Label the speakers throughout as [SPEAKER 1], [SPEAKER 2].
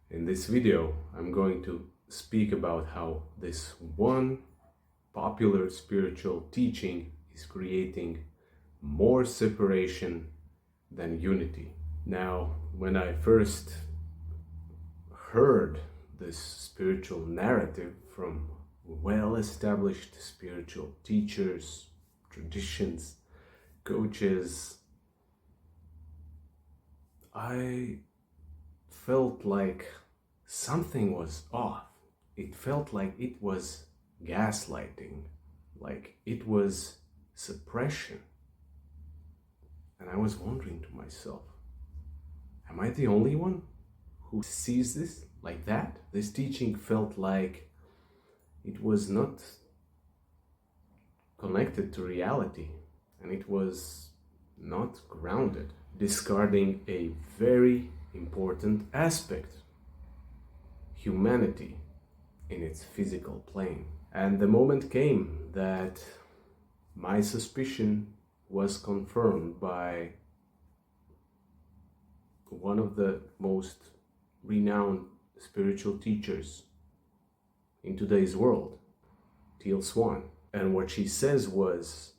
[SPEAKER 1] In this video, I'm going to speak about how this one popular spiritual teaching is creating more separation than unity. Now, when I first heard this spiritual narrative from well-established spiritual teachers, traditions, coaches, I felt like something was off. It felt like it was gaslighting, like it was suppression. And I was wondering to myself, am I the only one who sees this like that? This teaching felt like it was not connected to reality, and it was not grounded, discarding a very important aspect: humanity in its physical plane. And the moment came that my suspicion was confirmed by one of the most renowned spiritual teachers in today's world, Teal Swan. And what she says was,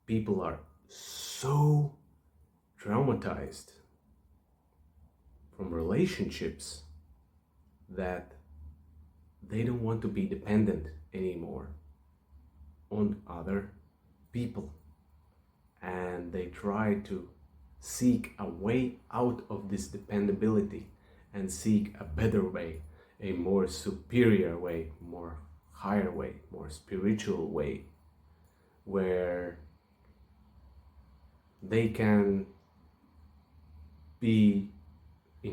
[SPEAKER 1] people are so traumatized from relationships that they don't want to be dependent anymore on other people. And they try to seek a way out of this dependability and seek a better way, a more superior way, more higher way, more spiritual way, where they can be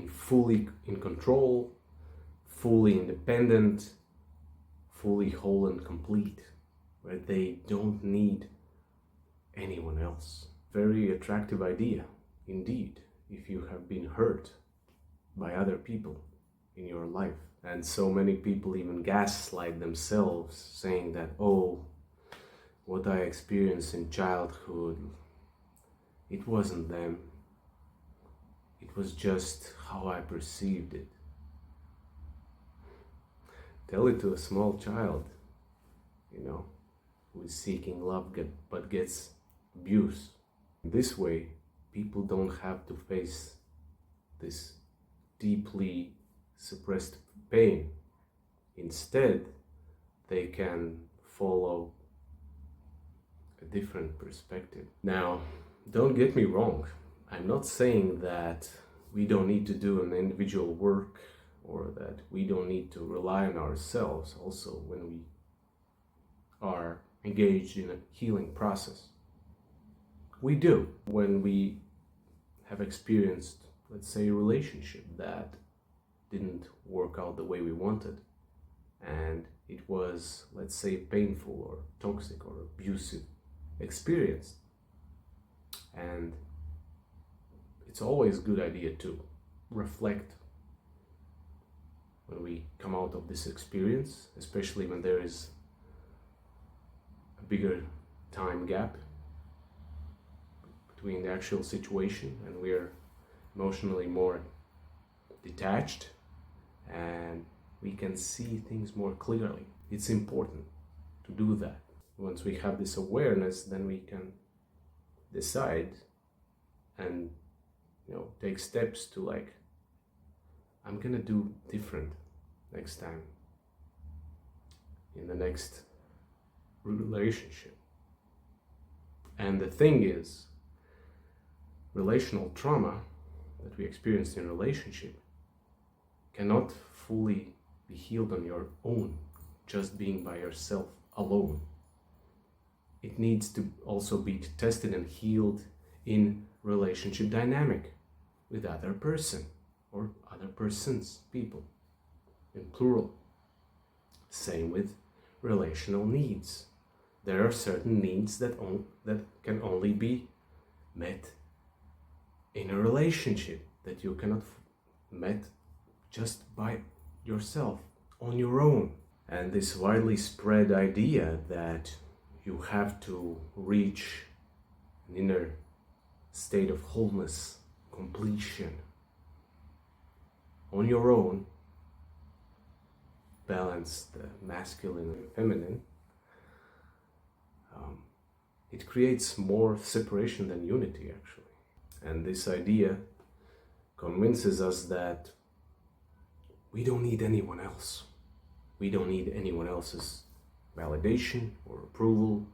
[SPEAKER 1] fully in control, fully independent, fully whole and complete, where they don't need anyone else. Very attractive idea indeed, if you have been hurt by other people in your life. And so many people even gaslight themselves, saying that, oh, what I experienced in childhood, it wasn't them. It was just how I perceived it. Tell it to a small child, who is seeking love but gets abused. This way, people don't have to face this deeply suppressed pain. Instead, they can follow a different perspective. Now, don't get me wrong. I'm not saying that we don't need to do an individual work, or that we don't need to rely on ourselves also when we are engaged in a healing process. We do when we have experienced, let's say, a relationship that didn't work out the way we wanted, and it was, let's say, painful or toxic or abusive experience. And it's always a good idea to reflect when we come out of this experience, especially when there is a bigger time gap between the actual situation and we are emotionally more detached and we can see things more clearly. It's important to do that. Once we have this awareness, then we can decide and take steps to, like, I'm gonna do different next time in the next relationship. And the thing is, relational trauma that we experienced in relationship cannot fully be healed on your own, just being by yourself alone. It needs to also be tested and healed in relationship dynamic with other person or other persons, people, in plural. Same with relational needs. There are certain needs that can only be met in a relationship, that you cannot met just by yourself, on your own. And this widely spread idea that you have to reach an inner state of wholeness, completion, on your own, balance the masculine and feminine, it creates more separation than unity, actually. And this idea convinces us that we don't need anyone else. We don't need anyone else's validation or approval,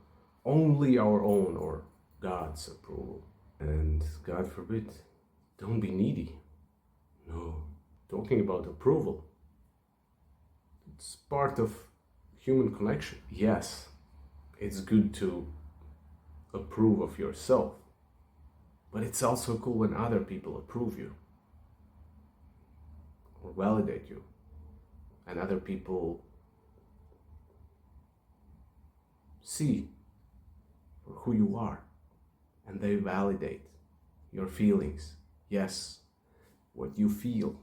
[SPEAKER 1] only our own or God's approval. And God forbid, don't be needy. No, talking about approval, it's part of human connection. Yes, it's good to approve of yourself, but it's also cool when other people approve you or validate you, and other people see for who you are and they validate your feelings. Yes, what you feel,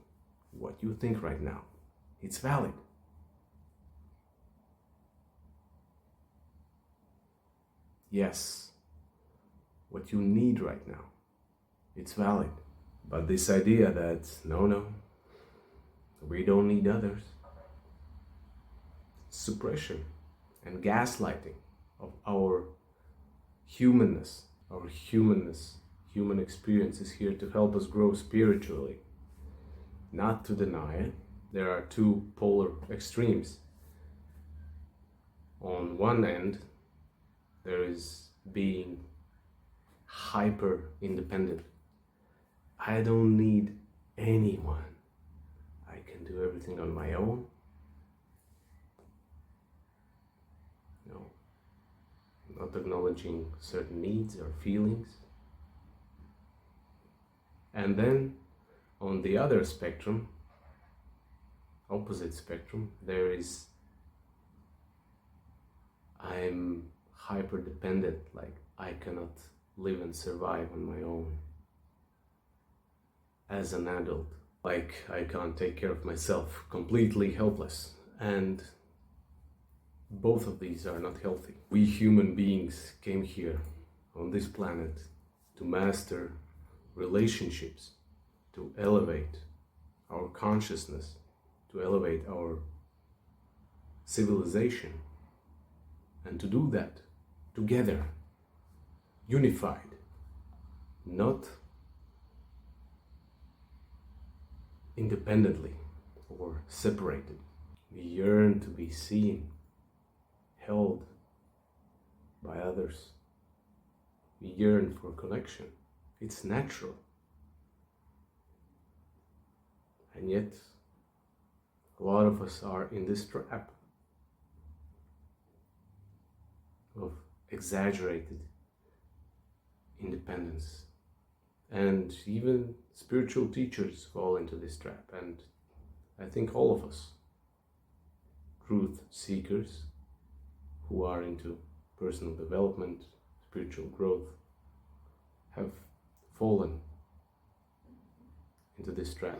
[SPEAKER 1] what you think right now, it's valid. Yes, what you need right now, it's valid. But this idea that no, we don't need others, suppression and gaslighting of our humanness. Our humanness, human experience is here to help us grow spiritually, not to deny it. There are two polar extremes. On one end, there is being hyper independent. I don't need anyone. I can do everything on my own. No, not acknowledging certain needs or feelings. And then on the other spectrum, opposite spectrum, there is I'm hyper dependent, like I cannot live and survive on my own as an adult, like I can't take care of myself, completely helpless. And both of these are not healthy. We human beings came here on this planet to master relationships, to elevate our consciousness, to elevate our civilization, and to do that together, unified, not independently or separated. We yearn to be seen, held by others. We yearn for connection. It's natural. And yet, a lot of us are in this trap of exaggerated independence. And even spiritual teachers fall into this trap. And I think all of us, truth seekers who are into personal development, spiritual growth, have fallen into this trap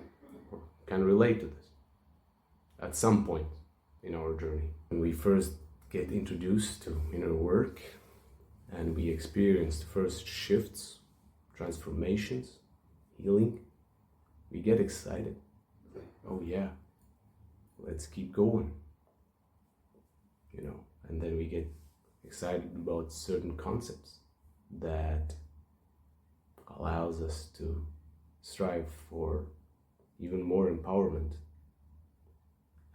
[SPEAKER 1] or can relate to this at some point in our journey. When we first get introduced to inner work and we experience the first shifts, transformations, healing, we get excited. Oh yeah, let's keep going. And then we get excited about certain concepts that allows us to strive for even more empowerment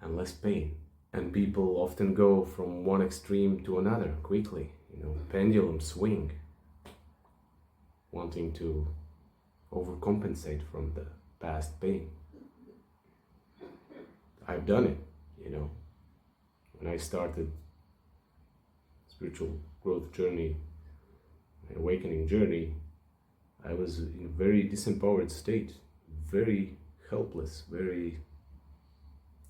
[SPEAKER 1] and less pain. And people often go from one extreme to another quickly, pendulum swing, wanting to overcompensate from the past pain. I've done it, when I started spiritual growth journey, awakening journey, I was in a very disempowered state, very helpless, very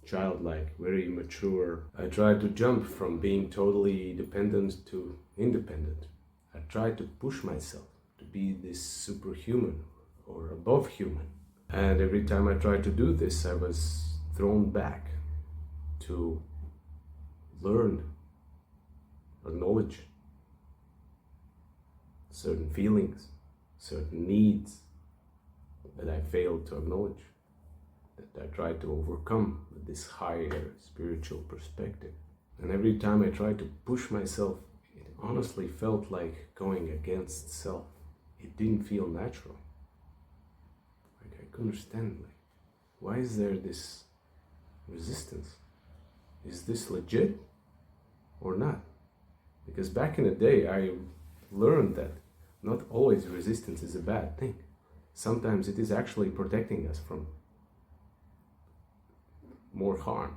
[SPEAKER 1] childlike, very immature. I tried to jump from being totally dependent to independent. I tried to push myself to be this superhuman or above human. And every time I tried to do this, I was thrown back to learn, acknowledge certain feelings, certain needs that I failed to acknowledge, that I try to overcome with this higher spiritual perspective. And every time I tried to push myself, it honestly felt like going against self. It didn't feel natural. Like I couldn't understand, like, why is there this resistance? Is this legit or not? Because back in the day, I learned that not always resistance is a bad thing. Sometimes it is actually protecting us from more harm,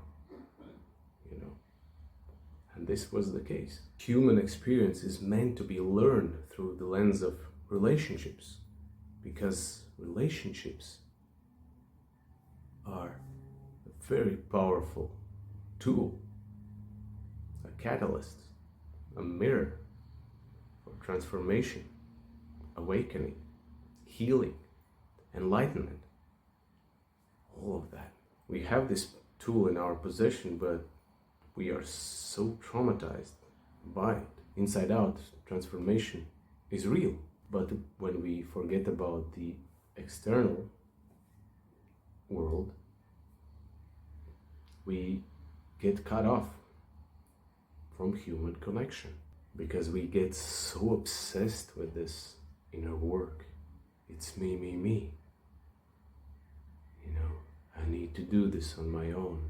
[SPEAKER 1] you know. And this was the case. Human experience is meant to be learned through the lens of relationships, because relationships are a very powerful tool, a catalyst, a mirror for transformation, awakening, healing, enlightenment, all of that. We have this tool in our possession, but we are so traumatized by it. Inside out, transformation is real. But when we forget about the external world, we get cut off from human connection, because we get so obsessed with this inner work. It's me, me, me. You know, I need to do this on my own.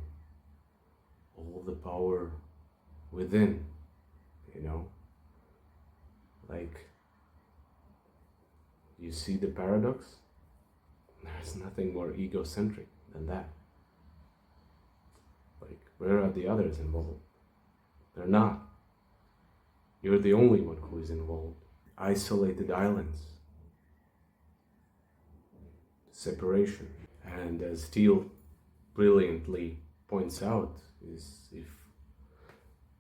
[SPEAKER 1] All the power within, you know. Like, you see the paradox? There's nothing more ego-centric than that. Like, where are the others involved? They're not. You're the only one who is involved. Isolated islands. Separation. And as Steele brilliantly points out, is if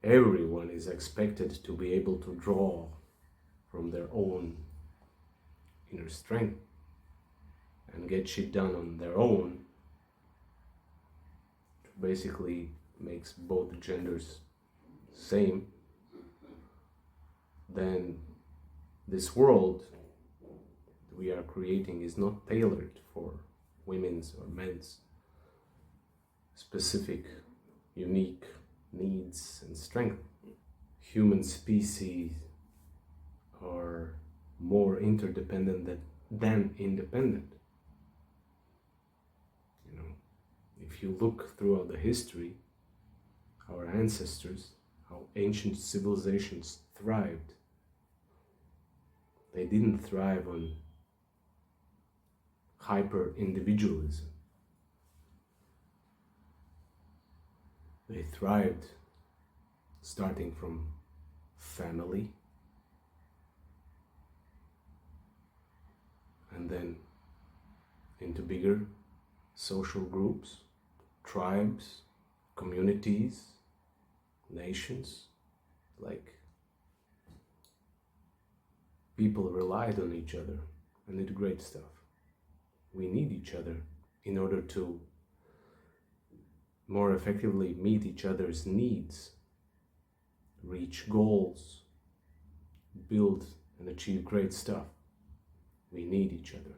[SPEAKER 1] everyone is expected to be able to draw from their own inner strength and get shit done on their own, it basically makes both genders same, then this world we are creating is not tailored for women's or men's specific, unique needs and strength. Human species are more interdependent than independent. You know, if you look throughout the history, our ancestors, how ancient civilizations thrived. They didn't thrive on hyper-individualism. They thrived starting from family, and then into bigger social groups, tribes, communities, nations. Like, people relied on each other and did great stuff. We need each other in order to more effectively meet each other's needs, reach goals, build and achieve great stuff. We need each other.